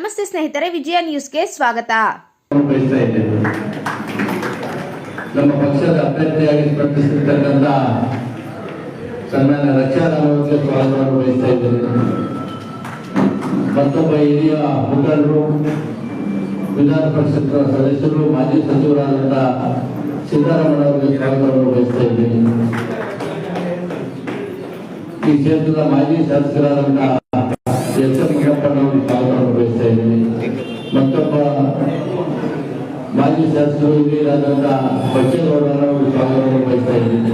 ನಮಸ್ತೆ ಸ್ನೇಹಿತರೆ, ವಿಜಯ ನ್ಯೂಸ್ಗೆ ಸ್ವಾಗತ. ನಮ್ಮ ಪಕ್ಷದ ಅಭ್ಯರ್ಥಿಯಾಗಿ ಸ್ಪರ್ಧಿಸಿರ್ತಕ್ಕಂಥ ಸನ್ಮಾನ್ಯ ರಕ್ಷಾರಾಮರಿಗೆ ಸ್ವಾಗತವನ್ನು ವಹಿಸ್ತಾ ಇದ್ದೇನೆ. ಮತ್ತೊಬ್ಬ ಹಿರಿಯ ಮುಖಂಡರು, ವಿಧಾನ ಪರಿಷತ್ ಸದಸ್ಯರು, ಮಾಜಿ ಸಚಿವರಾದಂಥ ಸಿದ್ದರಾಮಯ್ಯ ಸ್ವಾಗತವನ್ನು ವಹಿಸ್ತಾ ಇದ್ದೇನೆ. ಈ ಕ್ಷೇತ್ರದ ಮಾಜಿ ಶಾಸಕರಾದಂಥ ಎಸ್ ಎಂ ಮುನಿಯಪ್ಪನವರು ಸ್ವಾಗತವನ್ನು ವಹಿಸ್ತಾ ಇದ್ದೀನಿ. ಮತ್ತೊಬ್ಬ ಮಾಜಿ ಶಾಸಕರು ಹಿರಿಯರಾದಂಥ ಬಚ್ಚೇಗೌಡರವರು ಸ್ವಾಗತವನ್ನು ವಹಿಸ್ತಾ ಇದ್ದೀನಿ.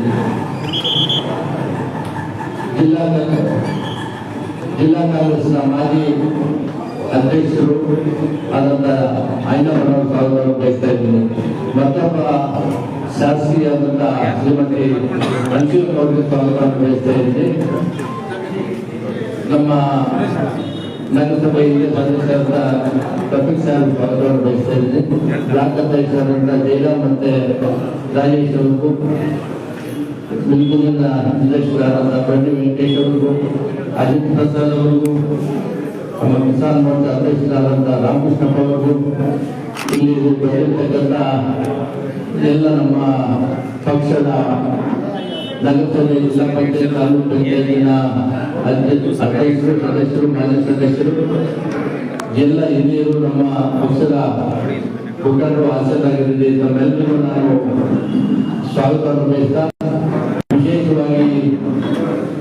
ಜಿಲ್ಲಾ ಕಾಂಗ್ರೆಸ್ನ ಮಾಜಿ ಅಧ್ಯಕ್ಷರು ಆದಂಥ ಐನಪ್ಪನವರು ಸ್ವಾಗತವನ್ನು ವಹಿಸ್ತಾ ಇದ್ದೀನಿ. ಮತ್ತೊಬ್ಬ ಶಾಸಕಿಯಾದಂಥ ಶ್ರೀಮತಿ ಅಂಶುಲ್ ಅವರಿಗೆ ಸ್ವಾಗತವನ್ನು ವಹಿಸ್ತಾ ಇದ್ದೀನಿ. ನಮ್ಮ ನಗರಸಭೆ ಹಿರಿಯ ಸದಸ್ಯರಾದ ಕಪಿಲ್ ಸಾರ್ ಸ್ವಾಗತವನ್ನು ವಹಿಸ್ತಾ ಇದ್ದೀನಿ. ಬ್ಲಾಕ್ ಅಧ್ಯಕ್ಷರಾದಂಥ ಜಯರಾಮ್ ಮತ್ತೆ ರಾಜೇಶ್ ಅವರಿಗೂ, ಬಿಲ್ಕುಲಿನ ನಿರ್ದೇಶಕರಾದಂಥ ಬಂಡಿ ವೆಂಕಟೇಶ್ ಅವರಿಗೂ, ಅಜಿತ್ ಪ್ರಸಾದ್ ಅವರಿಗೂ, ನಮ್ಮ ಕಿಸಾನ್ ಮೋರ್ಚಾ ಅಧ್ಯಕ್ಷರಾದಂಥ ರಾಮಕೃಷ್ಣಪ್ಪ ಅವರಿಗೂ, ಇಲ್ಲಿ ಬಂದಿರತಕ್ಕಂಥ ಎಲ್ಲ ನಮ್ಮ ಪಕ್ಷದ ನಗರಸಭೆ ಜಿಲ್ಲಾ ಪಂಚಾಯತ್ ತಾಲೂಕು ಪಂಚಾಯತಿನ ಅಧ್ಯಕ್ಷರು, ಸದಸ್ಯರು, ಮಾಜಿ ಸದಸ್ಯರು, ಎಲ್ಲ ಹಿರಿಯರು, ನಮ್ಮ ಪಕ್ಷದ ಮುಖಂಡರು ಹಾಜರಾಗಿದ್ದಾರೆ. ತಮ್ಮೆಲ್ಲರಿಗೂ ನಾನು ಸ್ವಾಗತವನ್ನು ಬಯಸ್ತಾ, ವಿಶೇಷವಾಗಿ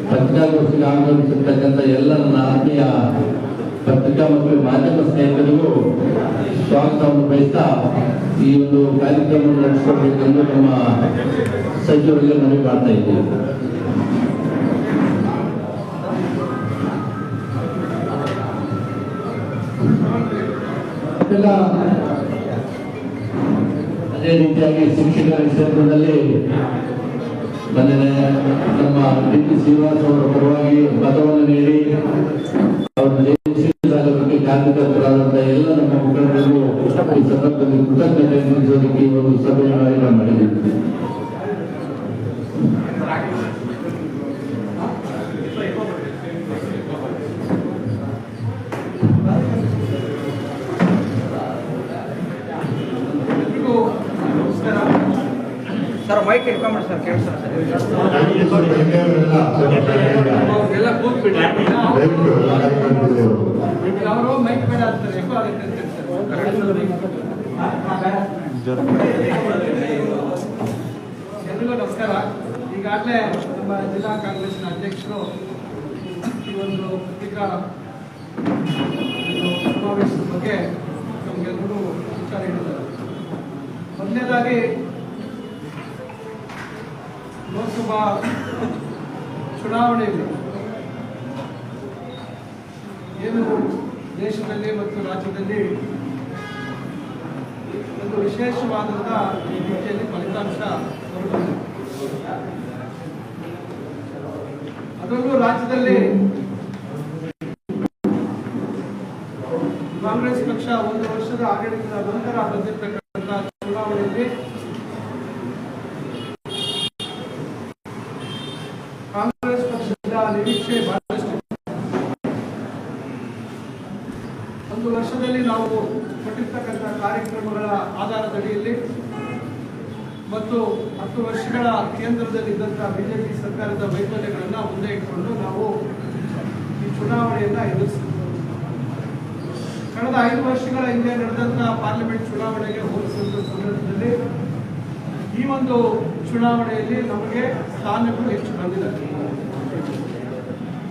ಪತ್ರಿಕಾಗೋಷ್ಠಿಗೆ ಆಗಮಿಸಿರ್ತಕ್ಕಂಥ ಎಲ್ಲ ನನ್ನ ಆತ್ಮೀಯ ಪತ್ರಿಕಾ ಮತ್ತು ಮಾಧ್ಯಮ ಸ್ನೇಹಿತರಿಗೂ ಸ್ವಾಗತವನ್ನು ಬಯಸ್ತಾ, ಈ ಒಂದು ಕಾರ್ಯಕ್ರಮವನ್ನು ನಡೆಸಿಕೊಡ್ಬೇಕೆಂದು ನಮ್ಮ ಸಚಿವರಿಗೆ ಮನವಿ ಮಾಡ್ತಾ ಇದ್ದೀವಿ. ಅದೇ ರೀತಿಯಾಗಿ ಶಿಕ್ಷಕರ ಕ್ಷೇತ್ರದಲ್ಲಿ ನಮ್ಮ ಡಿ.ಪಿ. ಶ್ರೀನಿವಾಸ್ ಅವರ ಪರವಾಗಿ ಮತವನ್ನು ನೀಡಿ ಅವರ ಬಗ್ಗೆ ಕಾರ್ಯಕರ್ತರಾದಂಥ ಎಲ್ಲ ನಮ್ಮ ಮುಖಂಡರಿಗೂ ಈ ಸಂದರ್ಭದಲ್ಲಿ ಕೃತಜ್ಞತೆ ಸಲ್ಲಿಸೋದಕ್ಕೆ ಈ ಒಂದು ಸಭೆಯನ್ನು ಆಯೋಜನೆ ಮಾಡಿದ್ದೀವಿ. ಸರ್ ಮೈಕ್ ಇಟ್ಕೊಂಡ್ಬಿಡಿ ಸರ್, ಕೇಳಿಸ್ತಾರೆ ಎಲ್ಲ ಕೂತ್ಬಿಡಿ. ಅವರು ಮೈಕ್ ಬೇಡ ಆಗ್ತಾರೆ, ಎಕೋ ಆಗುತ್ತೆ ಅಂತ ಎಲ್ರಿಗೂ ನಮಸ್ಕಾರ. ಈಗಾಗಲೇ ನಮ್ಮ ಜಿಲ್ಲಾ ಕಾಂಗ್ರೆಸ್ನ ಅಧ್ಯಕ್ಷರು ಈ ಒಂದು ಪತ್ರಿಕಾ ಸಮಾವೇಶದ ಬಗ್ಗೆ ನಮಗೆಲ್ಲರೂ ವಿಚಾರ ಹೇಳಿದ್ದಾರೆ. ಮೊದಲನೇದಾಗಿ ಲೋಕಸಭಾ ಚುನಾವಣೆಯಲ್ಲಿ ಏನು ದೇಶದಲ್ಲಿ ಮತ್ತು ರಾಜ್ಯದಲ್ಲಿ ಒಂದು ವಿಶೇಷವಾದಂಥ ರೀತಿಯಲ್ಲಿ ಫಲಿತಾಂಶ ಹೊರಬಂದಿದೆ. ಅದರಲ್ಲೂ ರಾಜ್ಯದಲ್ಲಿ ಕಾಂಗ್ರೆಸ್ ಪಕ್ಷ ಒಂದು ವರ್ಷದ ಆಡಳಿತದ ನಂತರ ಬಂದಿರತಕ್ಕಂಥ ಚುನಾವಣೆಯಲ್ಲಿ ಕಾಂಗ್ರೆಸ್ ಪಕ್ಷದ ನಿರೀಕ್ಷೆ ಬಹಳಷ್ಟು. ಒಂದು ವರ್ಷದಲ್ಲಿ ನಾವು ಕೊಟ್ಟಿರ್ತಕ್ಕಂಥ ಕಾರ್ಯಕ್ರಮಗಳ ಆಧಾರದಡಿಯಲ್ಲಿ ಮತ್ತು 10 ವರ್ಷಗಳ ಕೇಂದ್ರದಲ್ಲಿದ್ದಂಥ ಬಿಜೆಪಿ ಸರ್ಕಾರದ ವೈಫಲ್ಯಗಳನ್ನು ಮುಂದೆ ಇಟ್ಟುಕೊಂಡು ನಾವು ಈ ಚುನಾವಣೆಯನ್ನು ಎದುರಿಸಿದ್ದೇವೆ. ಕಳೆದ 5 ವರ್ಷಗಳ ಹಿಂದೆ ನಡೆದಂಥ ಪಾರ್ಲಿಮೆಂಟ್ ಚುನಾವಣೆಗೆ ಹೋಲಿಸಿದ ಸಂದರ್ಭದಲ್ಲಿ ಈ ಒಂದು ಚುನಾವಣೆಯಲ್ಲಿ ನಮಗೆ ಸ್ಥಾನಗಳು ಹೆಚ್ಚು ಬಂದಿದೆ.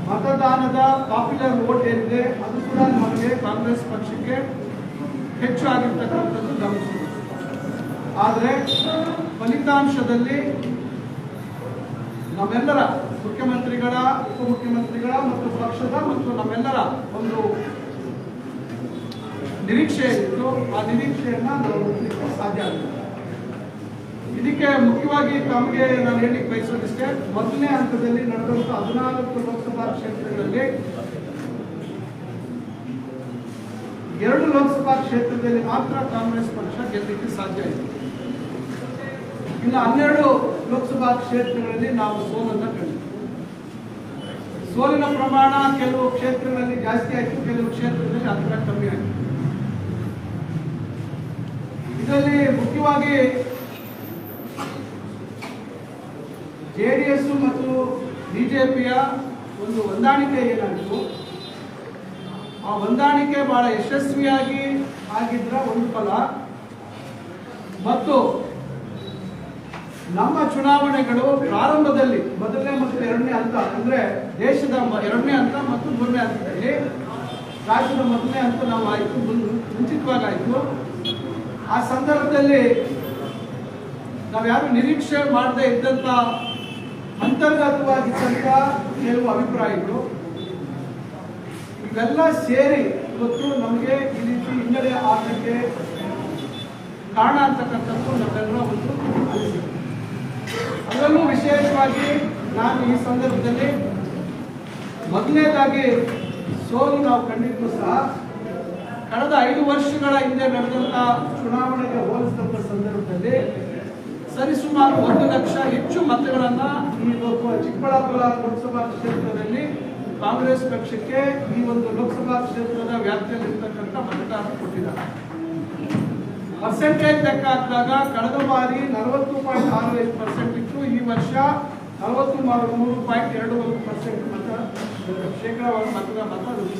ಮತದಾನದ ಪಾಪ್ಯುಲರ್ ವೋಟ್ ಏನಿದೆ ಅದು ಕೂಡ ನಮಗೆ ಕಾಂಗ್ರೆಸ್ ಪಕ್ಷಕ್ಕೆ ಹೆಚ್ಚು ಆಗಿರ್ತಕ್ಕಂಥದ್ದು ಗಮನಿಸಿದೆ. ಆದರೆ ಫಲಿತಾಂಶದಲ್ಲಿ ನಮ್ಮೆಲ್ಲರ ಮುಖ್ಯಮಂತ್ರಿಗಳ, ಉಪಮುಖ್ಯಮಂತ್ರಿಗಳ ಮತ್ತು ಪಕ್ಷದ ಮತ್ತು ನಮ್ಮೆಲ್ಲರ ಒಂದು ನಿರೀಕ್ಷೆ ಇತ್ತು. ಆ ನಿರೀಕ್ಷೆಯನ್ನ ನಾವು ಮುಟ್ಲಿಕ್ಕೆ ಸಾಧ್ಯ ಆಗಿದೆ. ಇದಕ್ಕೆ ಮುಖ್ಯವಾಗಿ ತಮಗೆ ನಾನು ಹೇಳಲಿಕ್ಕೆ ಬಯಸೋದಿಷ್ಟೇ, ಮೊದಲನೇ ಹಂತದಲ್ಲಿ ನಡೆದಂಥ 14 ಲೋಕಸಭಾ ಕ್ಷೇತ್ರಗಳಲ್ಲಿ 2 ಲೋಕಸಭಾ ಕ್ಷೇತ್ರದಲ್ಲಿ ಮಾತ್ರ ಕಾಂಗ್ರೆಸ್ ಪಕ್ಷ ಗೆಲ್ಲಲಿಕ್ಕೆ ಸಾಧ್ಯ ಇದೆ. ಇನ್ನು 12 ಲೋಕಸಭಾ ಕ್ಷೇತ್ರಗಳಲ್ಲಿ ನಾವು ಸೋಲನ್ನು ಕಂಡಿದ್ದೇವೆ. ಸೋಲಿನ ಪ್ರಮಾಣ ಕೆಲವು ಕ್ಷೇತ್ರಗಳಲ್ಲಿ ಜಾಸ್ತಿ ಆಯಿತು, ಕೆಲವು ಕ್ಷೇತ್ರದಲ್ಲಿ ಅದರ ಕಮ್ಮಿ ಆಯಿತು. ಇದರಲ್ಲಿ ಮುಖ್ಯವಾಗಿ JDS ಮತ್ತು ಬಿಜೆಪಿಯ ಒಂದು ಹೊಂದಾಣಿಕೆ ಏನಾಯಿತು, ಆ ಹೊಂದಾಣಿಕೆ ಬಹಳ ಯಶಸ್ವಿಯಾಗಿ ಆಗಿದ್ರ ಒಂದು ಫಲ. ಮತ್ತು ನಮ್ಮ ಚುನಾವಣೆಗಳು ಪ್ರಾರಂಭದಲ್ಲಿ ಮೊದಲನೇ ಮತ್ತು ಎರಡನೇ ಹಂತ, ಅಂದ್ರೆ ದೇಶದ ಎರಡನೇ ಹಂತ ಮತ್ತು ಮೂರನೇ ಹಂತದಲ್ಲಿ, ರಾಜ್ಯದ ಮೊದಲನೇ ಹಂತ ನಾವು ಆಯಿತು, ಮುಂಚಿತವಾಗಿ ಆಯಿತು. ಆ ಸಂದರ್ಭದಲ್ಲಿ ನಾವ್ಯಾರು ನಿರೀಕ್ಷೆ ಮಾಡದೇ ಇದ್ದಂತ ಅಂತರ್ಗತವಾಗಿದ್ದಂತ ಕೆಲವು ಅಭಿಪ್ರಾಯಗಳು ಇವೆಲ್ಲ ಸೇರಿ ಇವತ್ತು ನಮಗೆ ಈ ರೀತಿ ಹಿನ್ನಡೆ ಆಗಲಿಕ್ಕೆ ಕಾರಣ ಅಂತಕ್ಕಂಥದ್ದು ನಮ್ಮೆಲ್ಲರ ಒಂದು ಅನಿಸಿಕೆ. ಅದರಲ್ಲೂ ವಿಶೇಷವಾಗಿ ನಾನು ಈ ಸಂದರ್ಭದಲ್ಲಿ ಮೊದಲನೇದಾಗಿ ಸೋಲು ನಾವು ಕಂಡಿದ್ದು ಸಹ ಕಳೆದ 5 ವರ್ಷಗಳ ಹಿಂದೆ ನಡೆದಂತ ಚುನಾವಣೆಗೆ ಹೋಲಿಸಿದಂತ ಸಂದರ್ಭದಲ್ಲಿ ಸರಿಸುಮಾರು 1 ಲಕ್ಷ ಹೆಚ್ಚು ಮತಗಳನ್ನ ಈ ಚಿಕ್ಕಬಳ್ಳಾಪುರ ಲೋಕಸಭಾ ಕ್ಷೇತ್ರದಲ್ಲಿ ಕಾಂಗ್ರೆಸ್ ಪಕ್ಷಕ್ಕೆ ಈ ಒಂದು ಲೋಕಸಭಾ ಕ್ಷೇತ್ರದ ವ್ಯಾಪ್ತಿಯಲ್ಲಿರ್ತಕ್ಕಂಥ ಮತದಾರರು ಕೊಟ್ಟಿದ್ದಾರೆ. ಪರ್ಸೆಂಟೇಜ್ ಲೆಕ್ಕ ಹಾಕಿದಾಗ ಕಳೆದ ಬಾರಿ 40.65% ಇತ್ತು, ಈ ವರ್ಷ 43.21% ಶೇಕಡಾವಾರು ಮತ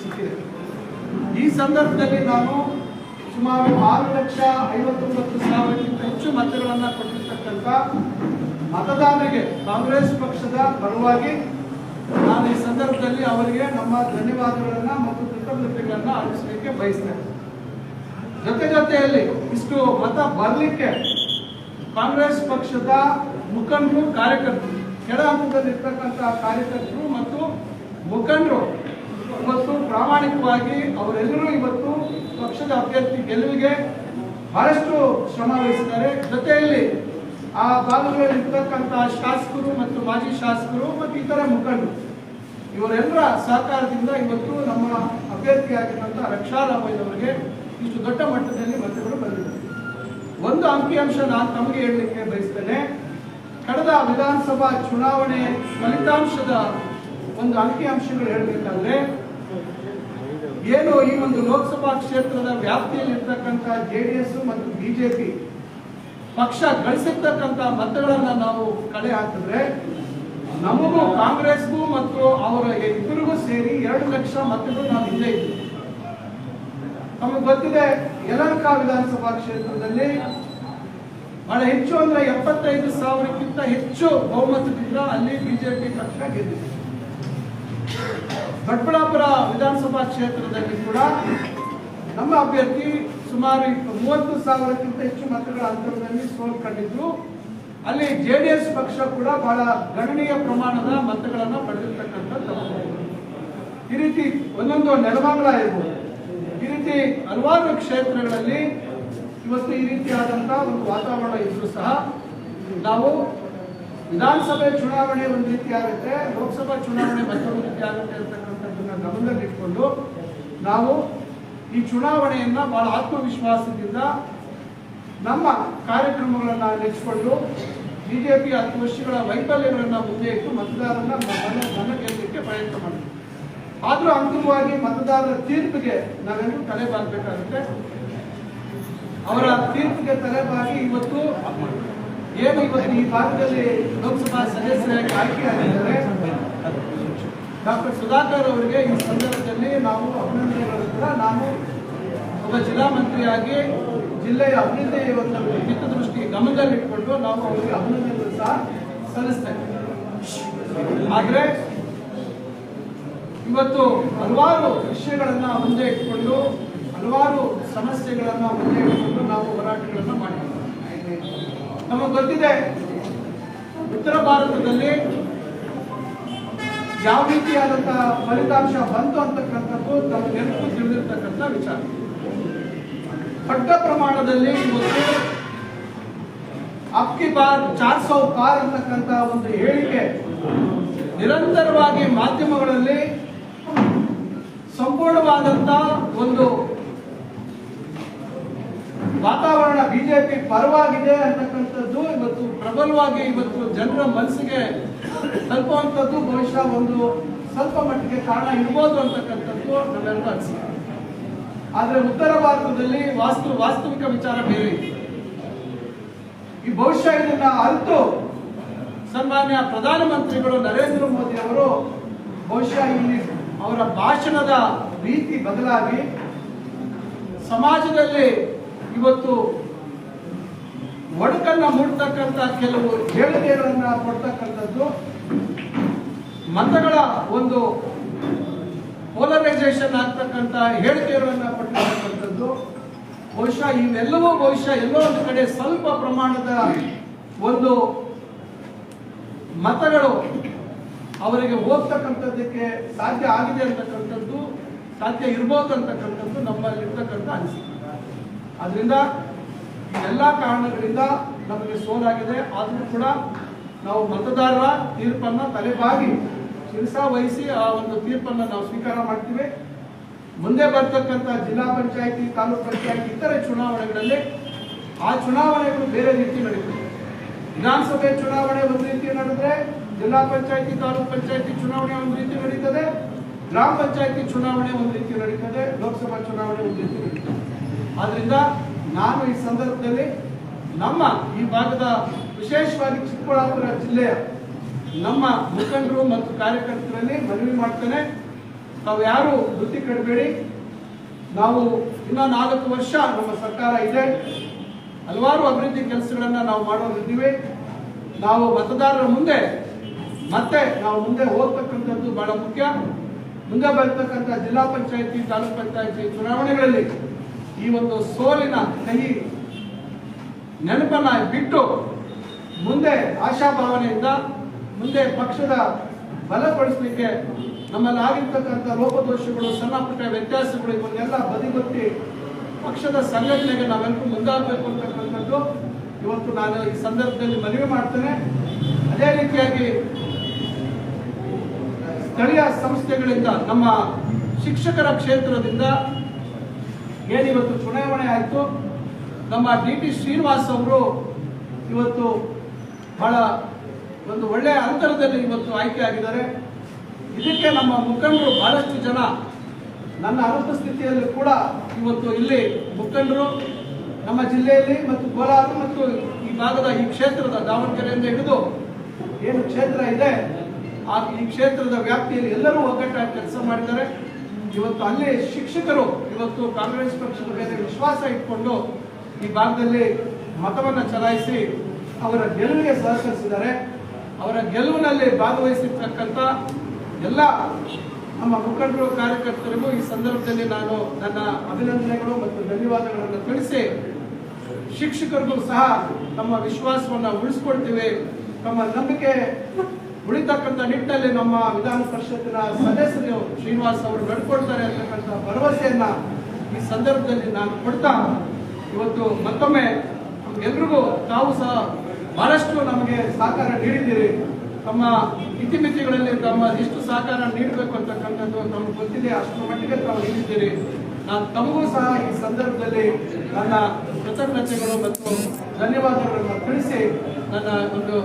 ಸಿಕ್ಕಿದೆ. ಈ ಸಂದರ್ಭದಲ್ಲಿ ನಾನು ಸುಮಾರು 6,59,000ಕ್ಕಿಂತ ಹೆಚ್ಚು ಮತಗಳನ್ನು ಕೊಟ್ಟಿರ್ತಕ್ಕಂಥ ಮತದಾರರಿಗೆ ಕಾಂಗ್ರೆಸ್ ಪಕ್ಷದ ಪರವಾಗಿ ನಾನು ಈ ಸಂದರ್ಭದಲ್ಲಿ ಅವರಿಗೆ ನಮ್ಮ ಧನ್ಯವಾದಗಳನ್ನ ಮತ್ತು ಕೃತಜ್ಞತೆಗಳನ್ನ ಅರ್ಪಿಸಲಿಕ್ಕೆ ಬಯಸ್ತೇನೆ. ಜೊತೆಯಲ್ಲಿ ಇಷ್ಟು ಮತ ಬರಲಿಕ್ಕೆ ಕಾಂಗ್ರೆಸ್ ಪಕ್ಷದ ಮುಖಂಡರು, ಕಾರ್ಯಕರ್ತರು, ಕೆಳ ಹಂತದಲ್ಲಿರ್ತಕ್ಕಂಥ ಕಾರ್ಯಕರ್ತರು ಮತ್ತು ಮುಖಂಡರು ಇವತ್ತು ಪ್ರಾಮಾಣಿಕವಾಗಿ ಅವರೆಲ್ಲರೂ ಇವತ್ತು ಪಕ್ಷದ ಅಭ್ಯರ್ಥಿ ಗೆಲುವಿಗೆ ಬಹಳಷ್ಟು ಶ್ರಮ ವಹಿಸಿದ್ದಾರೆ. ಜೊತೆಯಲ್ಲಿ ಆ ಭಾಗಗಳಲ್ಲಿ ಇರ್ತಕ್ಕಂಥ ಶಾಸಕರು ಮತ್ತು ಮಾಜಿ ಶಾಸಕರು ಮತ್ತು ಇತರ ಮುಖಂಡರು ಇವರೆಲ್ಲರ ಸಹಕಾರದಿಂದ ಇವತ್ತು ನಮ್ಮ ಅಭ್ಯರ್ಥಿಯಾಗಿರುವಂಥ ರಕ್ಷಾರಾಮಯ್ಯನವರಿಗೆ ಇಷ್ಟು ದೊಡ್ಡ ಮಟ್ಟದಲ್ಲಿ ಮತಗಳು ಬಂದಿದೆ. ಒಂದು ಅಂಕಿಅಂಶ ನಾನು ತಮಗೆ ಹೇಳಲಿಕ್ಕೆ ಬಯಸ್ತೇನೆ. ಕಳೆದ ವಿಧಾನಸಭಾ ಚುನಾವಣೆ ಫಲಿತಾಂಶದ ಒಂದು ಅಂಕಿಅಂಶಗಳು ಹೇಳಬೇಕಾದ್ರೆ ಏನು ಈ ಒಂದು ಲೋಕಸಭಾ ಕ್ಷೇತ್ರದ ವ್ಯಾಪ್ತಿಯಲ್ಲಿ ಇರ್ತಕ್ಕಂಥ JDS ಮತ್ತು ಬಿಜೆಪಿ ಪಕ್ಷ ಗಳಿಸಿರ್ತಕ್ಕಂಥ ಮತಗಳನ್ನ ನಾವು ಕಳೆ ಹಾಕಿದ್ರೆ ನಮಗೂ ಕಾಂಗ್ರೆಸ್ಗೂ ಮತ್ತು ಅವರ ಇಬ್ಬರಿಗೂ ಸೇರಿ 2 ಲಕ್ಷ ಮತಗಳು ನಾವು ಹಿಂದೆ ಇದ್ದೀವಿ. ನಮಗೆ ಗೊತ್ತಿದೆ, ಯಲಹಂಕ ವಿಧಾನಸಭಾ ಕ್ಷೇತ್ರದಲ್ಲಿ ಬಹಳ ಹೆಚ್ಚು ಅಂದ್ರೆ 75,000ಕ್ಕಿಂತ ಹೆಚ್ಚು ಬಹುಮತದಿಂದ ಅಲ್ಲಿ ಬಿಜೆಪಿ ಪಕ್ಷ ಗೆದ್ದಿದೆ. ದೊಡ್ಡಬಳ್ಳಾಪುರ ವಿಧಾನಸಭಾ ಕ್ಷೇತ್ರದಲ್ಲಿ ಕೂಡ ನಮ್ಮ ಅಭ್ಯರ್ಥಿ ಸುಮಾರು 30,000ಕ್ಕಿಂತ ಹೆಚ್ಚು ಮತಗಳ ಅಂತರದಲ್ಲಿ ಸೋಲು ಕಂಡಿದ್ರು. ಅಲ್ಲಿ JDS ಪಕ್ಷ ಕೂಡ ಬಹಳ ಗಣನೀಯ ಪ್ರಮಾಣದ ಮತಗಳನ್ನು ಪಡೆದಿರ್ತಕ್ಕಂಥದ್ದು. ಈ ರೀತಿ ಒಂದೊಂದು ನೆಲಮಂಗಲ ಇರ್ಬೋದು, ಈ ರೀತಿ ಹಲವಾರು ಕ್ಷೇತ್ರಗಳಲ್ಲಿ ಇವತ್ತು ಈ ರೀತಿಯಾದಂತಹ ಒಂದು ವಾತಾವರಣ ಇದ್ರೂ ಸಹ ನಾವು ವಿಧಾನಸಭೆ ಚುನಾವಣೆ ಒಂದು ರೀತಿ ಆಗುತ್ತೆ, ಲೋಕಸಭಾ ಚುನಾವಣೆ ಮತ್ತೊಂದು ರೀತಿ ಆಗುತ್ತೆ ಅಂತಕ್ಕಂಥದ್ದನ್ನ ಗಮನದಲ್ಲಿಟ್ಕೊಂಡು ನಾವು ಈ ಚುನಾವಣೆಯನ್ನ ಬಹಳ ಆತ್ಮವಿಶ್ವಾಸದಿಂದ ನಮ್ಮ ಕಾರ್ಯಕ್ರಮಗಳನ್ನ ನೆಚ್ಚಿಕೊಂಡು ಬಿಜೆಪಿ 10 ವರ್ಷಗಳ ವೈಫಲ್ಯಗಳನ್ನ ಮುಂದೆ ಇಟ್ಟು ಮತದಾರರನ್ನ ಮನ ಗೆಲ್ಲಲಿಕ್ಕೆ ಪ್ರಯತ್ನ ಮಾಡಿದ್ವಿ. ಆದ್ರೂ ಅಂತಿಮವಾಗಿ ಮತದಾರರ ತೀರ್ಪಿಗೆ ನಾವೆಲ್ಲರೂ ತಲೆಬಾಗಬೇಕಾಗುತ್ತೆ. ಅವರ ತೀರ್ಪಿಗೆ ತಲೆಬಾಗಿ ಇವತ್ತು ಏನು ಇವತ್ತು ಈ ಭಾಗದಲ್ಲಿ ಲೋಕಸಭಾ ಸದಸ್ಯರಾಗಿ ಆಯ್ಕೆಯಾಗಿದ್ದಾರೆ ಡಾಕ್ಟರ್ ಸುಧಾಕರ್ ಅವರಿಗೆ ಈ ಸಂದರ್ಭದಲ್ಲಿ ನಾವು ಅಭಿನಂದನೆಗಳು ಕೂಡ ನಾನು ಒಬ್ಬ ಜಿಲ್ಲಾ ಮಂತ್ರಿಯಾಗಿ ಜಿಲ್ಲೆಯ ಅಭಿವೃದ್ಧಿ ಒಂದು ಹಿತದೃಷ್ಟಿ ಗಮನದಲ್ಲಿಟ್ಟುಕೊಂಡು ನಾವು ಅವರಿಗೆ ಅಭಿನಂದನೆಗಳು ಸಹ ಸಲ್ಲಿಸ್ತೇವೆ. ಆದ್ರೆ ಇವತ್ತು ಹಲವಾರು ವಿಷಯಗಳನ್ನ ಮುಂದೆ ಇಟ್ಕೊಂಡು ಹಲವಾರು ಸಮಸ್ಯೆಗಳನ್ನ ಮುಂದೆ ಇಟ್ಕೊಂಡು ನಾವು ಹೋರಾಟಗಳನ್ನ ಮಾಡಿದ್ದೇವೆ. ನಮಗೆ ಗೊತ್ತಿದೆ, ಉತ್ತರ ಭಾರತದಲ್ಲಿ ಯಾವ ರೀತಿಯಾದಂತಹ ಫಲಿತಾಂಶ ಬಂತು ಅಂತಕ್ಕಂಥದ್ದು ತಮಗೆಲ್ಲರಿಗೂ ತಿಳಿದಿರ್ತಕ್ಕಂಥ ವಿಚಾರ. ದೊಡ್ಡ ಪ್ರಮಾಣದಲ್ಲಿ ಇವತ್ತು ಅಬ್ಕಿ ಬಾರ್ 400 ಪಾರ್ ಅಂತಕ್ಕಂಥ ಒಂದು ಹೇಳಿಕೆ ನಿರಂತರವಾಗಿ ಮಾಧ್ಯಮಗಳಲ್ಲಿ ಸಂಪೂರ್ಣವಾದಂತ ಒಂದು ವಾತಾವರಣ ಬಿಜೆಪಿ ಪರವಾಗಿದೆ ಅಂತಕ್ಕಂಥದ್ದು ಇವತ್ತು ಪ್ರಬಲವಾಗಿ ಇವತ್ತು ಜನರ ಮನಸ್ಸಿಗೆ ತಲುಪುವಂಥದ್ದು ಬಹುಶಃ ಒಂದು ಸ್ವಲ್ಪ ಮಟ್ಟಿಗೆ ಕಾರಣ ಇರ್ಬೋದು ಅಂತಕ್ಕಂಥದ್ದು ನಮ್ಮೆಲ್ಲರೂ ಅನಿಸಿಕೆ. ಆದ್ರೆ ಉತ್ತರ ಭಾರತದಲ್ಲಿ ವಾಸ್ತವಿಕ ವಿಚಾರ ಬೇರೆ ಇದೆ. ಈ ಬಹುಶಃ ಇದನ್ನ ಅರಿತು ಸನ್ಮಾನ್ಯ ಪ್ರಧಾನಮಂತ್ರಿಗಳು ನರೇಂದ್ರ ಮೋದಿ ಅವರು ಬಹುಶಃ ಇಲ್ಲಿ ಅವರ ಭಾಷಣದ ರೀತಿ ಬದಲಾಗಿ ಸಮಾಜದಲ್ಲಿ ಇವತ್ತು ಒಡಕನ್ನ ಮೂಡ್ತಕ್ಕಂಥ ಕೆಲವು ಹೇಳಿಕೆಗಳನ್ನ ಕೊಡ್ತಕ್ಕಂಥದ್ದು, ಮತಗಳ ಒಂದು ಪೋಲರೈಸೇಷನ್ ಆಗ್ತಕ್ಕಂಥ ಹೇಳಿಕೆಗಳನ್ನ ಕೊಡ್ತಕ್ಕಂಥದ್ದು, ಬಹುಶಃ ಇವೆಲ್ಲವೂ ಎಲ್ಲೋ ಒಂದು ಕಡೆ ಸ್ವಲ್ಪ ಪ್ರಮಾಣದ ಒಂದು ಮತಗಳು ಅವರಿಗೆ ಹೋಗ್ತಕ್ಕಂಥದ್ದಕ್ಕೆ ಸಾಧ್ಯ ಆಗಿದೆ ಅಂತಕ್ಕಂಥದ್ದು, ಸಾಧ್ಯ ಇರ್ಬೋದು ಅಂತಕ್ಕಂಥದ್ದು ನಮ್ಮಲ್ಲಿರ್ತಕ್ಕಂಥ ಅನಿಸಿಕೆ. ಆದ್ರಿಂದ ಎಲ್ಲ ಕಾರಣಗಳಿಂದ ನಮಗೆ ಸೋಲಾಗಿದೆ. ಆದರೂ ಕೂಡ ನಾವು ಮತದಾರರ ತೀರ್ಪನ್ನ ತಲೆಬಾಗಿ ಶಿರಸಾವಹಿಸಿ ಆ ಒಂದು ತೀರ್ಪನ್ನು ನಾವು ಸ್ವೀಕಾರ ಮಾಡ್ತೀವಿ. ಮುಂದೆ ಬರ್ತಕ್ಕಂಥ ಜಿಲ್ಲಾ ಪಂಚಾಯತಿ, ತಾಲೂಕು ಪಂಚಾಯತಿ, ಇತರೆ ಚುನಾವಣೆಗಳಲ್ಲಿ ಆ ಚುನಾವಣೆಗಳು ಬೇರೆ ರೀತಿ ನಡೀತದೆ. ವಿಧಾನಸಭೆ ಚುನಾವಣೆ ಒಂದು ರೀತಿ ನಡೆದ್ರೆ, ಜಿಲ್ಲಾ ಪಂಚಾಯತಿ, ತಾಲೂಕು ಪಂಚಾಯತಿ ಚುನಾವಣೆ ಒಂದು ರೀತಿ ನಡೀತದೆ, ಗ್ರಾಮ ಪಂಚಾಯತಿ ಚುನಾವಣೆ ಒಂದು ರೀತಿ ನಡೀತದೆ, ಲೋಕಸಭಾ ಚುನಾವಣೆ ಒಂದು ರೀತಿ ನಡೀತದೆ. ಆದ್ರಿಂದ ನಾನು ಈ ಸಂದರ್ಭದಲ್ಲಿ ನಮ್ಮ ಈ ಭಾಗದ, ವಿಶೇಷವಾಗಿ ಚಿಕ್ಕಬಳ್ಳಾಪುರ ಜಿಲ್ಲೆಯ ನಮ್ಮ ಮುಖಂಡರು ಮತ್ತು ಕಾರ್ಯಕರ್ತರಲ್ಲಿ ಮನವಿ ಮಾಡ್ತೇನೆ, ತಾವು ಯಾರು ವೃತ್ತಿ ಕಡಬೇಡಿ. ನಾವು ಇನ್ನ 4 ವರ್ಷ ನಮ್ಮ ಸರ್ಕಾರ ಇದೆ, ಹಲವಾರು ಅಭಿವೃದ್ಧಿ ಕೆಲಸಗಳನ್ನ ನಾವು ಮಾಡೋರಿದ್ದೀವಿ. ನಾವು ಮತದಾರರ ಮುಂದೆ ಮತ್ತೆ ನಾವು ಮುಂದೆ ಹೋಗ್ತಕ್ಕಂಥದ್ದು ಬಹಳ ಮುಖ್ಯ. ಮುಂದೆ ಬರ್ತಕ್ಕಂಥ ಜಿಲ್ಲಾ ಪಂಚಾಯತಿ, ತಾಲೂಕು ಪಂಚಾಯತಿ ಚುನಾವಣೆಗಳಲ್ಲಿ ಈ ಒಂದು ಸೋಲಿನ ಕಹಿ ನೆನಪನ್ನ ಬಿಟ್ಟು ಮುಂದೆ ಆಶಾಭಾವನೆಯಿಂದ ಮುಂದೆ ಪಕ್ಷದ ಬಲಪಡಿಸಲಿಕ್ಕೆ ನಮ್ಮಲ್ಲಿ ಆಗಿರ್ತಕ್ಕಂಥ ಲೋಪದೋಷಗಳು, ಸಣ್ಣ ಪುಟ್ಟ ವ್ಯತ್ಯಾಸಗಳು ಇವನ್ನೆಲ್ಲ ಬದಿಗೊತ್ತಿ ಪಕ್ಷದ ಸಂಘಟನೆಗೆ ನಾವೆಲ್ಲರೂ ಮುಂದಾಗಬೇಕು ಅಂತಕ್ಕಂಥದ್ದು ಇವತ್ತು ನಾನು ಈ ಸಂದರ್ಭದಲ್ಲಿ ಮನವಿ ಮಾಡ್ತೇನೆ. ಅದೇ ರೀತಿಯಾಗಿ ಸ್ಥಳೀಯ ಸಂಸ್ಥೆಗಳಿಂದ, ನಮ್ಮ ಶಿಕ್ಷಕರ ಕ್ಷೇತ್ರದಿಂದ ಏನಿವತ್ತು ಚುನಾವಣೆ ಆಯಿತು, ನಮ್ಮ ಡಿ.ಟಿ. ಶ್ರೀನಿವಾಸ್ ಅವರು ಇವತ್ತು ಬಹಳ ಒಂದು ಒಳ್ಳೆಯ ಅಂತರದಲ್ಲಿ ಇವತ್ತು ಆಯ್ಕೆ ಆಗಿದ್ದಾರೆ. ಇದಕ್ಕೆ ನಮ್ಮ ಮುಖಂಡರು ಬಹಳಷ್ಟು ಜನ ನನ್ನ ಅನುಪಸ್ಥಿತಿಯಲ್ಲಿ ಕೂಡ ಇವತ್ತು ಇಲ್ಲಿ ಮುಖಂಡರು ನಮ್ಮ ಜಿಲ್ಲೆಯಲ್ಲಿ ಮತ್ತು ಕೋಲಾರ ಮತ್ತು ಈ ಭಾಗದ ಈ ಕ್ಷೇತ್ರದ ದಾವಣಗೆರೆಯಿಂದ ಹಿಡಿದು ಏನು ಕ್ಷೇತ್ರ ಇದೆ ಈ ಕ್ಷೇತ್ರದ ವ್ಯಾಪ್ತಿಯಲ್ಲಿ ಎಲ್ಲರೂ ಒಗ್ಗಟ್ಟಾಗಿ ಕೆಲಸ ಮಾಡಿದ್ದಾರೆ. ಇವತ್ತು ಅಲ್ಲಿ ಶಿಕ್ಷಕರು ಇವತ್ತು ಕಾಂಗ್ರೆಸ್ ಪಕ್ಷದ ಮೇಲೆ ವಿಶ್ವಾಸ ಇಟ್ಕೊಂಡು ಈ ಭಾಗದಲ್ಲಿ ಮತವನ್ನು ಚಲಾಯಿಸಿ ಅವರ ಗೆಲುವಿಗೆ ಸಹಕರಿಸಿದ್ದಾರೆ. ಅವರ ಗೆಲುವಿನಲ್ಲಿ ಭಾಗವಹಿಸಿರ್ತಕ್ಕಂಥ ಎಲ್ಲ ನಮ್ಮ ಮುಖಂಡರು, ಕಾರ್ಯಕರ್ತರಿಗೂ ಈ ಸಂದರ್ಭದಲ್ಲಿ ನಾನು ನನ್ನ ಅಭಿನಂದನೆಗಳು ಮತ್ತು ಧನ್ಯವಾದಗಳನ್ನು ತಿಳಿಸಿ, ಶಿಕ್ಷಕರಿಗೂ ಸಹ ನಮ್ಮ ವಿಶ್ವಾಸವನ್ನು ಉಳಿಸ್ಕೊಳ್ತೀವಿ, ನಮ್ಮ ನಂಬಿಕೆ ಉಳಿತಕ್ಕಂಥ ನಿಟ್ಟಿನಲ್ಲಿ ನಮ್ಮ ವಿಧಾನ ಪರಿಷತ್ತಿನ ಸದಸ್ಯರು ಶ್ರೀನಿವಾಸ್ ಅವರು ನಡ್ಕೊಳ್ತಾರೆ ಅಂತಕ್ಕಂಥ ಭರವಸೆಯನ್ನ ಈ ಸಂದರ್ಭದಲ್ಲಿ ನಾನು ಕೊಡ್ತಾ, ಇವತ್ತು ಮತ್ತೊಮ್ಮೆ ಎಲ್ರಿಗೂ ತಾವು ಸಹ ಬಹಳಷ್ಟು ನಮಗೆ ಸಹಕಾರ ನೀಡಿದ್ದೀರಿ. ತಮ್ಮ ಇತಿಮಿತಿಗಳಲ್ಲಿ ತಮ್ಮ ಎಷ್ಟು ಸಹಕಾರ ನೀಡಬೇಕು ಅಂತಕ್ಕಂಥದ್ದು ನಮ್ಗೆ ಗೊತ್ತಿದೆ, ಅಷ್ಟರ ಮಟ್ಟಿಗೆ ತಾವು ನೀಡಿದ್ದೀರಿ. ನಾನು ತಮಗೂ ಸಹ ಈ ಸಂದರ್ಭದಲ್ಲಿ ನನ್ನ ಕೃತಜ್ಞತೆಗಳು ಮತ್ತು ಧನ್ಯವಾದಗಳನ್ನು ತಿಳಿಸಿ ನನ್ನ ಒಂದು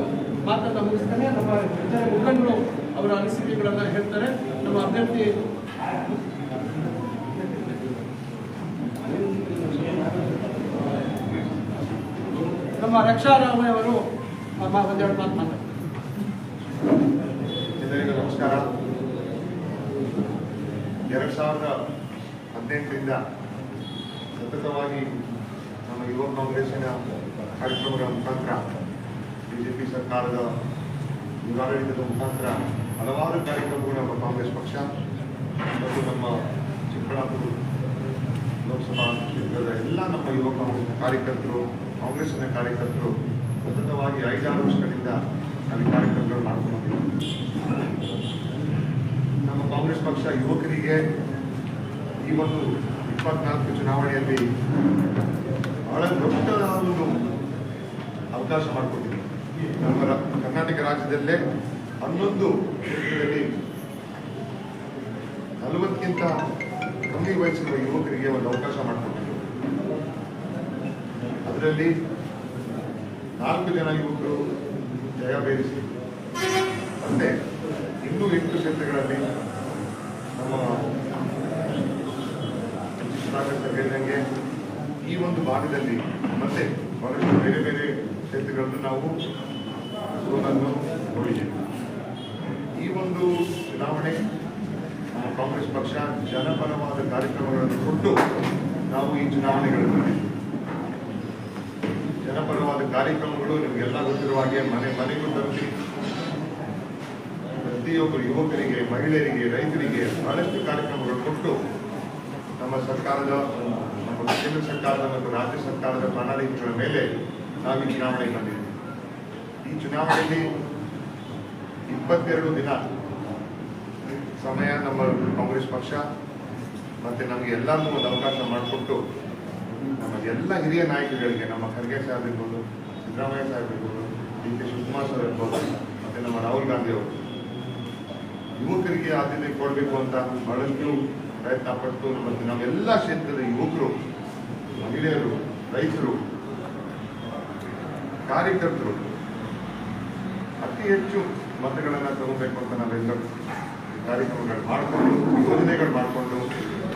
ಮಾತನ್ನು ಮುಗಿಸ್ತೇನೆ. ನಮ್ಮ ಇತರ ಮುಖಂಡರು ಅವರ ಅನಿಸಿಕೆಗಳನ್ನು ಹೇಳ್ತಾರೆ. ನಮ್ಮ ಅಭ್ಯರ್ಥಿ ನಮ್ಮ ರಕ್ಷಾರಾಮಯ್ಯ ಅವರು ಒಂದೆರಡು ಮಾತು ಮಾತಾಡ್ತಾರೆ. ಎಲ್ಲರಿಗೂ ನಮಸ್ಕಾರ. 2018ರಿಂದ ಸತತವಾಗಿ ನಮ್ಮ ಯುವ ಕಾಂಗ್ರೆಸ್ಸಿನ ಕಾರ್ಯಕ್ರಮಗಳ ಮುಖಾಂತರ, ಬಿಜೆಪಿ ಸರ್ಕಾರದ ಯುವಾಡಳಿತದ ಮುಖಾಂತರ ಹಲವಾರು ಕಾರ್ಯಕ್ರಮಗಳು ನಮ್ಮ ಕಾಂಗ್ರೆಸ್ ಪಕ್ಷ ಮತ್ತು ನಮ್ಮ ಚಿಕ್ಕಬಳ್ಳಾಪುರ ಲೋಕಸಭಾ ಕ್ಷೇತ್ರದ ಎಲ್ಲ ನಮ್ಮ ಯುವ ಕಾಂಗ್ರೆಸ್ ಕಾರ್ಯಕರ್ತರು, ಕಾಂಗ್ರೆಸ್ಸಿನ ಕಾರ್ಯಕರ್ತರು ಸತತವಾಗಿ 5-6 ವರ್ಷಗಳಿಂದ ಅಲ್ಲಿ ಕಾರ್ಯಕ್ರಮಗಳು ಮಾಡ್ಕೊಂಡಿದ್ದೀವಿ. ನಮ್ಮ ಕಾಂಗ್ರೆಸ್ ಪಕ್ಷ ಯುವಕರಿಗೆ ಈ ಒಂದು 24 ಚುನಾವಣೆಯಲ್ಲಿ ಬಹಳ ದೊಡ್ಡದಾದ ಒಂದು ಅವಕಾಶ ಮಾಡಿಕೊಟ್ಟಿದೆ. ನಮ್ಮ ಕರ್ನಾಟಕ ರಾಜ್ಯದಲ್ಲೇ 11 ಕ್ಷೇತ್ರದಲ್ಲಿ 40ಕ್ಕಿಂತ ಕಮ್ಮಿ ವಯಸ್ಸಿನ ಯುವಕರಿಗೆ ಒಂದು ಅವಕಾಶ ಮಾಡಿಕೊಟ್ಟಿದೆ. ಅದರಲ್ಲಿ 4 ಜನ ಯುವಕರು ಜಯಬೇರಿಸಿ ಮತ್ತೆ ಇನ್ನೂ 8 ಕ್ಷೇತ್ರಗಳಲ್ಲಿ ನಮ್ಮ ಹೇಳಿದಂಗೆ ಈ ಒಂದು ಭಾಗದಲ್ಲಿ ಮತ್ತೆ ಬಹಳಷ್ಟು ಬೇರೆ ಬೇರೆ ಕ್ಷೇತ್ರಗಳನ್ನು ನಾವು ಸೋಲನ್ನು ನೋಡಿದ್ದೇವೆ. ಈ ಒಂದು ಚುನಾವಣೆ ನಮ್ಮ ಕಾಂಗ್ರೆಸ್ ಪಕ್ಷ ಜನಪರವಾದ ಕಾರ್ಯಕ್ರಮಗಳನ್ನು ಕೊಟ್ಟು ನಾವು ಈ ಚುನಾವಣೆಗಳನ್ನು ಜನಪರವಾದ ಕಾರ್ಯಕ್ರಮಗಳು ನಿಮಗೆಲ್ಲ ಗೊತ್ತಿರುವ ಹಾಗೆ ಮನೆ ಮನೆಗೂ ತಲುಪಿ ಪ್ರತಿಯೊಬ್ಬರು ಯುವಕರಿಗೆ, ಮಹಿಳೆಯರಿಗೆ, ರೈತರಿಗೆ ಬಹಳಷ್ಟು ಕಾರ್ಯಕ್ರಮಗಳು ಕೊಟ್ಟು ನಮ್ಮ ಸರ್ಕಾರದ, ನಮ್ಮ ಕೇಂದ್ರ ಸರ್ಕಾರದ ಮತ್ತು ರಾಜ್ಯ ಸರ್ಕಾರದ ಪ್ರಣಾಳಿಕೆಗಳ ಮೇಲೆ ನಾವು ಈ ಚುನಾವಣೆಗೆ ಬಂದಿದ್ದೀವಿ. ಈ ಚುನಾವಣೆಯಲ್ಲಿ 22 ದಿನ ಸಮಯ ನಮ್ಮ ಕಾಂಗ್ರೆಸ್ ಪಕ್ಷ ಮತ್ತೆ ನಮಗೆ ಎಲ್ಲರಿಗೂ ಒಂದು ಅವಕಾಶ ಮಾಡಿಕೊಟ್ಟು ನಮ್ಮ ಎಲ್ಲ ಹಿರಿಯ ನಾಯಕರುಗಳಿಗೆ, ನಮ್ಮ ಖರ್ಗೆ ಸಾಹೇಬ್ ಇರ್ಬೋದು, ಸಿದ್ದರಾಮಯ್ಯ ಸಾಹೇಬ್ ಇರ್ಬೋದು, ಡಿ.ಕೆ. ಶಿವಕುಮಾರ್ ಸರ್ ಇರ್ಬೋದು, ಮತ್ತೆ ನಮ್ಮ ರಾಹುಲ್ ಗಾಂಧಿ ಅವರು ಯುವಕರಿಗೆ ಆದ್ಯತೆ ಕೊಡಬೇಕು ಅಂತ ಬಹಳಷ್ಟು ಪ್ರಯತ್ನ ಪಟ್ಟು ಮತ್ತು ನಮ್ಮೆಲ್ಲ ಕ್ಷೇತ್ರದ ಯುವಕರು, ಮಹಿಳೆಯರು, ರೈತರು, ಕಾರ್ಯಕರ್ತರು ಅತಿ ಹೆಚ್ಚು ಮತಗಳನ್ನು ತಗೋಬೇಕು ಅಂತ ನಾವೆಲ್ಲರೂ ಕಾರ್ಯಕ್ರಮಗಳು ಮಾಡಿಕೊಂಡು, ಯೋಜನೆಗಳು ಮಾಡಿಕೊಂಡು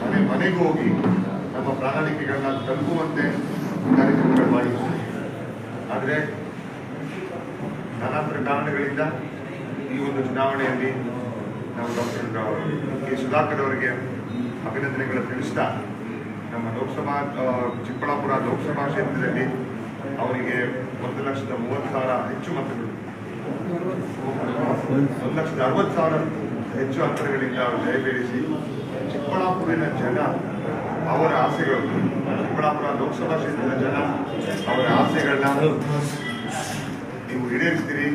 ಮನೆ ಮನೆಗೂ ಹೋಗಿ ನಮ್ಮ ಪ್ರಣಾಳಿಕೆಗಳನ್ನ ತಲುಪುವಂತೆ ಕಾರ್ಯಕ್ರಮಗಳು ಮಾಡಿದ್ದೀವಿ. ಆದರೆ ನಾನಾ ಕಾರಣಗಳಿಂದ ಈ ಒಂದು ಚುನಾವಣೆಯಲ್ಲಿ ನಾವು ಡಾಕ್ಟರ್ ಕೆ. ಸುಧಾಕರ್ ಅವರಿಗೆ ಅಭಿನಂದನೆಗಳು ತಿಳಿಸ್ತಾ, ನಮ್ಮ ಲೋಕಸಭಾ ಚಿಕ್ಕಬಳ್ಳಾಪುರ ಲೋಕಸಭಾ ಕ್ಷೇತ್ರದಲ್ಲಿ ಅವರಿಗೆ 1,30,000 ಹೆಚ್ಚು ಮತಗಳು, 1,60,000 ಹೆಚ್ಚು ಅಂತರಗಳಿಂದ ಅವರು ಜಯಬೇರಿಸಿ ಚಿಕ್ಕಬಳ್ಳಾಪುರಿನ ಜನ ಅವರ ಆಸೆಗಳು, ಚಿಕ್ಕಬಳ್ಳಾಪುರ ಲೋಕಸಭಾ ಕ್ಷೇತ್ರದ ಜನ ಅವರ ಆಸೆಗಳನ್ನ ನೀವು ಈಡೇರಿಸ್ತೀರಿ.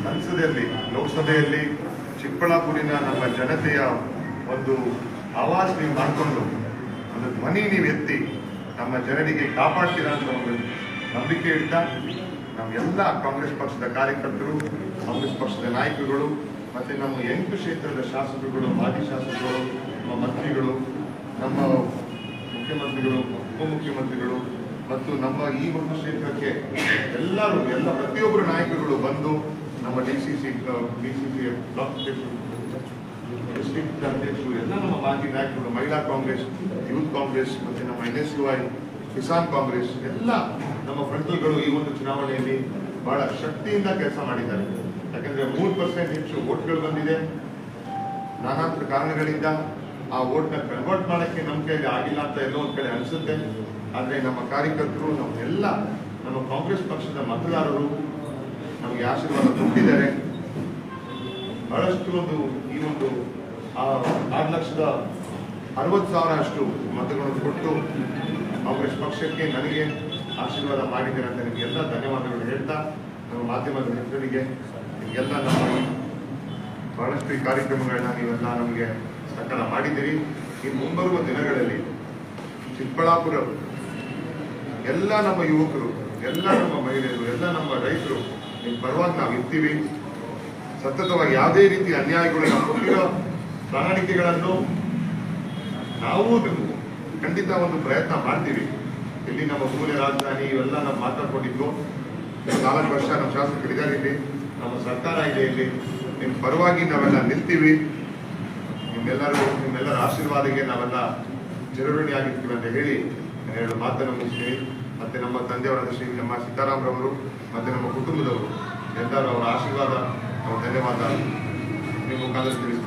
ಸಂಸದೆಯಲ್ಲಿ, ಲೋಕಸಭೆಯಲ್ಲಿ ಚಿಕ್ಕಬಳ್ಳಾಪುರಿನ ನಮ್ಮ ಜನತೆಯ ಒಂದು ಆವಾಜ್ ನೀವು ಮಾಡಿಕೊಂಡು ಒಂದು ಧ್ವನಿ ನೀವು ಎತ್ತಿ ನಮ್ಮ ಜನರಿಗೆ ಕಾಪಾಡ್ತೀರಾ ಅಂತ ಒಂದು ನಂಬಿಕೆ ಇಡ್ತಾ ನಮ್ಮೆಲ್ಲ ಕಾಂಗ್ರೆಸ್ ಪಕ್ಷದ ಕಾರ್ಯಕರ್ತರು, ಕಾಂಗ್ರೆಸ್ ಪಕ್ಷದ ನಾಯಕರುಗಳು ಮತ್ತೆ ನಮ್ಮ 8 ಕ್ಷೇತ್ರದ ಶಾಸಕರುಗಳು, ಮಾಜಿ ಶಾಸಕರು, ನಮ್ಮ ಮಂತ್ರಿಗಳು, ನಮ್ಮ ಮುಖ್ಯಮಂತ್ರಿಗಳು, ಉಪಮುಖ್ಯಮಂತ್ರಿಗಳು ಮತ್ತು ನಮ್ಮ ಈ ಒಂದು ಕ್ಷೇತ್ರಕ್ಕೆ ಎಲ್ಲ ಪ್ರತಿಯೊಬ್ಬರು ನಾಯಕರುಗಳು ಬಂದು ನಮ್ಮ DCC ಬ್ಲಾಕ್ ಅಧ್ಯಕ್ಷರು, ಡಿಸ್ಟ್ರಿಕ್ಟ್ ಅಧ್ಯಕ್ಷರು, ಎಲ್ಲ ನಮ್ಮ ಮಾಜಿ ನಾಯಕರು, ಮಹಿಳಾ ಕಾಂಗ್ರೆಸ್, ಯೂತ್ ಕಾಂಗ್ರೆಸ್ ಮತ್ತೆ ನಮ್ಮ NSUI, ಕಿಸಾನ್ ಕಾಂಗ್ರೆಸ್ ಎಲ್ಲ ನಮ್ಮ ಫ್ರಂಟಲ್ಗಳು ಈ ಒಂದು ಚುನಾವಣೆಯಲ್ಲಿ ಬಹಳ ಶಕ್ತಿಯಿಂದ ಕೆಲಸ ಮಾಡಿದ್ದಾರೆ. ಯಾಕಂದ್ರೆ 3% ಹೆಚ್ಚು ವೋಟ್ಗಳು ಬಂದಿದೆ. ನಾನಾ ಕಾರಣಗಳಿಂದ ಆ ವೋಟ್ನ ಕನ್ವರ್ಟ್ ಮಾಡೋಕ್ಕೆ ನಮ್ಮ ಕೈಲಿ ಆಗಿಲ್ಲ ಅಂತ ಎಲ್ಲೋ ಒಂದು ಕಡೆ ಅನಿಸುತ್ತೆ. ಆದರೆ ನಮ್ಮ ಕಾರ್ಯಕರ್ತರು, ನಮ್ಮ ಕಾಂಗ್ರೆಸ್ ಪಕ್ಷದ ಮತದಾರರು ನಮಗೆ ಆಶೀರ್ವಾದ ಕೊಟ್ಟಿದ್ದಾರೆ. ಬಹಳಷ್ಟು ಈ ಒಂದು 6,60,000 ಅಷ್ಟು ಮತಗಳನ್ನು ಕೊಟ್ಟು ಕಾಂಗ್ರೆಸ್ ಪಕ್ಷಕ್ಕೆ ನನಗೆ ಆಶೀರ್ವಾದ ಮಾಡಿದ್ದಾರೆ ಅಂತ ನಿಮಗೆಲ್ಲ ಧನ್ಯವಾದಗಳು ಹೇಳ್ತಾ, ನಮ್ಮ ಮಾಧ್ಯಮದ ಮಿತ್ರರಿಗೆ ನಿಮಗೆಲ್ಲ ನಮ್ಮ ಬಹಳಷ್ಟು ಈ ಕಾರ್ಯಕ್ರಮಗಳನ್ನ ನೀವೆಲ್ಲ ನಮಗೆ ಸಕಾಲ ಮಾಡಿದ್ದೀರಿ. ಇನ್ನು ಮುಂಬರುವ ದಿನಗಳಲ್ಲಿ ಚಿಕ್ಕಬಳ್ಳಾಪುರ ಎಲ್ಲ ನಮ್ಮ ಯುವಕರು, ಎಲ್ಲ ನಮ್ಮ ಮಹಿಳೆಯರು, ಎಲ್ಲ ನಮ್ಮ ರೈತರು ನಿಮ್ಮ ಪರವಾಗಿ ನಾವು ಇರ್ತೀವಿ. ಸತತವಾಗಿ ಯಾವುದೇ ರೀತಿ ಅನ್ಯಾಯಗಳು ನಾವು ಕೊಟ್ಟಿರೋ ಪ್ರಣಾಳಿಕೆಗಳನ್ನು ನಾವು ಖಂಡಿತ ಒಂದು ಪ್ರಯತ್ನ ಮಾಡ್ತೀವಿ. ಇಲ್ಲಿ ನಮ್ಮ ಮೂಲ ರಾಜಧಾನಿ ಇವೆಲ್ಲ ನಾವು ಮಾತಾಡ್ಕೊಂಡಿದ್ವು. 4 ವರ್ಷ ನಮ್ಮ ಶಾಸಕರಿದ್ದಾರೆ ಇಲ್ಲಿ, ನಮ್ಮ ಸರ್ಕಾರ ಇದೆ ಇಲ್ಲಿ, ನಿಮ್ಮ ಪರವಾಗಿ ನಾವೆಲ್ಲ ನಿಲ್ತೀವಿ. ನಿಮ್ಮೆಲ್ಲರ ಆಶೀರ್ವಾದಕ್ಕೆ ನಾವೆಲ್ಲ ಚಿರಋಣಿ ಆಗಿರ್ತೀವಿ ಅಂತ ಹೇಳಿ 2 ಮಾತನ್ನು ಮುಗಿಸ್ತೀವಿ. ಮತ್ತೆ ನಮ್ಮ ತಂದೆಯವರಾದ ಶ್ರೀ ನಮ್ಮ ಸೀತಾರಾಮರವರು ಮತ್ತೆ ನಮ್ಮ ಕುಟುಂಬದವರು ಎಲ್ಲರೂ ಅವರ ಆಶೀರ್ವಾದ, ಅವರ ಧನ್ಯವಾದ ನಿಮ್ಮ ಮುಖಾಂತರ ತಿಳಿಸ್ತೀವಿ.